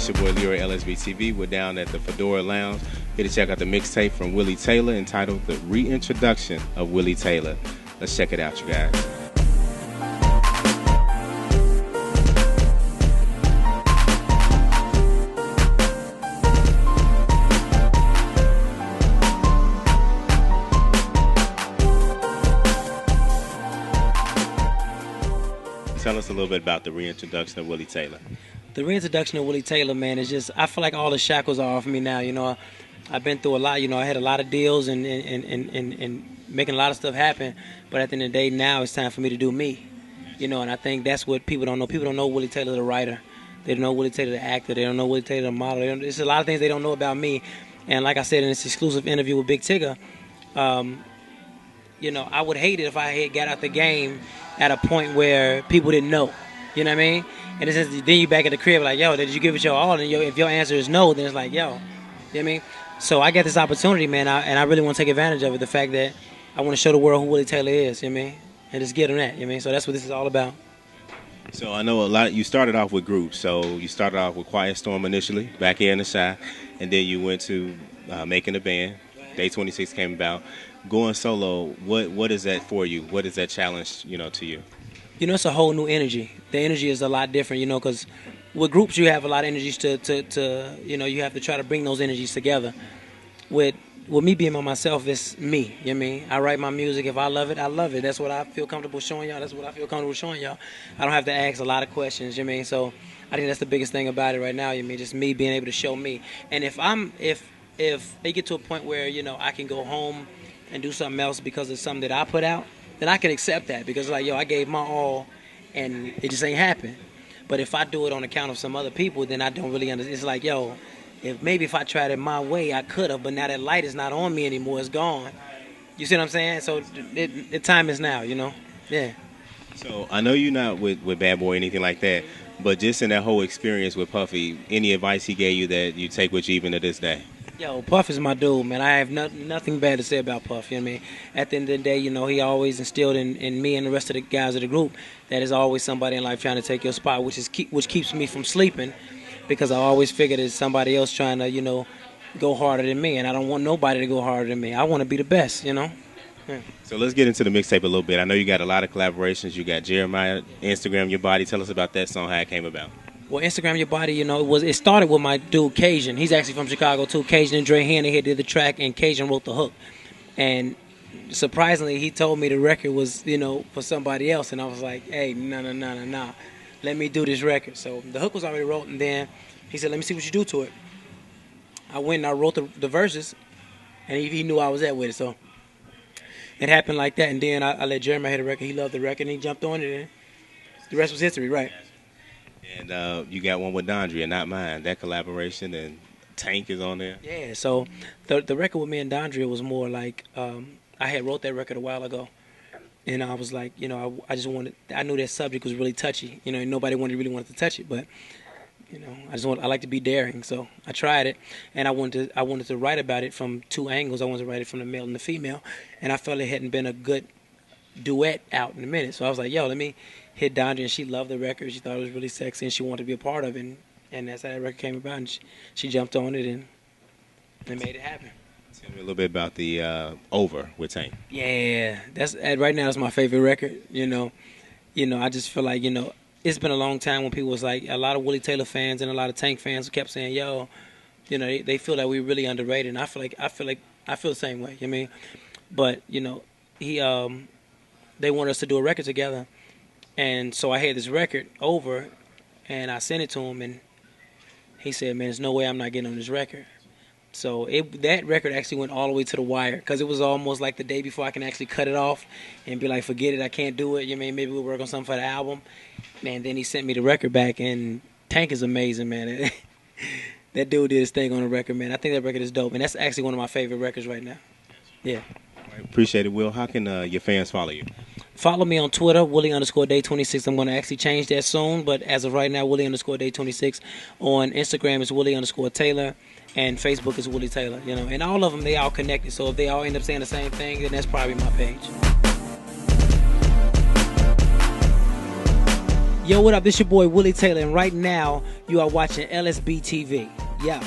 It's your boy Leroy LSB TV. We're down at the Fedora Lounge. Here to check out the mixtape from Willie Taylor entitled The Reintroduction of Willie Taylor. Let's check it out, you guys. Tell us a little bit about the reintroduction of Willie Taylor. The reintroduction of Willie Taylor, man, is just, I feel like all the shackles are off me now. You know, I've been through a lot. You know, I had a lot of deals and making a lot of stuff happen. But at the end of the day, now it's time for me to do me. You know, and I think that's what people don't know. People don't know Willie Taylor the writer. They don't know Willie Taylor the actor. They don't know Willie Taylor the model. There's a lot of things they don't know about me. And like I said in this exclusive interview with Big Tigger, you know, I would hate it if I had got out the game at a point where people didn't know. You know what I mean? And it's just, then you back at the crib like, yo, did you give it your all? And if your answer is no, then it's like, yo. You know what I mean? So I got this opportunity, man, and I really want to take advantage of it. The fact that I want to show the world who Willie Taylor is, you know what I mean? And just get them that, you know what I mean? So that's what this is all about. So I know a lot. You started off with groups. So you started off with Quiet Storm initially, back here in the Shy, and then you went to making a band. Day 26 came about. Going solo, what is that for you? What is that challenge, you know, to you? You know, it's a whole new energy. The energy is a lot different, you know, because with groups you have a lot of energies to you know, you have to try to bring those energies together. With me being by myself, it's me, you know what I mean? I write my music. If I love it, I love it. That's what I feel comfortable showing y'all. That's what I feel comfortable showing y'all. I don't have to ask a lot of questions, you know what I mean? So I think that's the biggest thing about it right now, you know what I mean? Just me being able to show me. And if they get to a point where, you know, I can go home and do something else because of something that I put out, then I can accept that because, like, yo, I gave my all and it just ain't happened. But if I do it on account of some other people, then I don't really understand. It's like, yo, if I tried it my way, I could have, but now that light is not on me anymore. It's gone. You see what I'm saying? So the time is now, you know? Yeah. So I know you're not with Bad Boy or anything like that, but just in that whole experience with Puffy, any advice he gave you that you take with you even to this day? Yo, Puff is my dude, man. I have nothing bad to say about Puff, you know what I mean? At the end of the day, you know, he always instilled in me and the rest of the guys of the group that there's always somebody in life trying to take your spot, which keeps me from sleeping because I always figure there's somebody else trying to, you know, go harder than me, and I don't want nobody to go harder than me. I want to be the best, you know? Yeah. So let's get into the mixtape a little bit. I know you got a lot of collaborations. You got Jeremiah, Instagram Your Body. Tell us about that song, how it came about. Well, Instagram Your Body, you know, it started with my dude Cajun. He's actually from Chicago too. Cajun and Dre Haney here did the track, and Cajun wrote the hook. And surprisingly, he told me the record was, you know, for somebody else, and I was like, hey, no, let me do this record. So the hook was already wrote, and then he said, let me see what you do to it. I went and I wrote the verses, and he knew I was at with it, so it happened like that. And then I let Jeremiah hear the record. He loved the record, and he jumped on it, and the rest was history, right? And you got one with Dondria, Not Mine. That collaboration, and Tank is on there. Yeah, so the record with me and Dondria was more like I had wrote that record a while ago, and I was like, you know, I knew that subject was really touchy, you know, and nobody really wanted to touch it, but you know, I like to be daring, so I tried it, and I wanted to write about it from two angles. I wanted to write it from the male and the female, and I felt it hadn't been a good duet out in a minute, so I was like, yo, let me hit Dondria, and she loved the record. She thought it was really sexy, and she wanted to be a part of it. And that's how that record came about. And she jumped on it and made it happen. Tell me a little bit about the Over with Tank. Yeah, right now that's my favorite record. You know, I just feel like, you know, it's been a long time when people was like, a lot of Willie Taylor fans and a lot of Tank fans kept saying, yo, you know, they feel that we're really underrated. And I feel the same way. You know what I mean? But you know, they wanted us to do a record together. And so I had this record Over, and I sent it to him, and he said, man, there's no way I'm not getting on this record. So that record actually went all the way to the wire because it was almost like the day before I can actually cut it off and be like, forget it, I can't do it. You know what I mean? Maybe we'll work on something for the album. Man, then he sent me the record back, and Tank is amazing, man. That dude did his thing on the record, man. I think that record is dope, and that's actually one of my favorite records right now. Yeah. All right, appreciate it, Will. How can your fans follow you? Follow me on Twitter, Willie_Day26. I'm going to actually change that soon, but as of right now, Willie_Day26. On Instagram, it's Willie_Taylor, and Facebook is Willie Taylor. You know, and all of them, they all connected. So if they all end up saying the same thing, then that's probably my page. Yo, what up? This your boy Willie Taylor, and right now you are watching LSB TV. Yeah.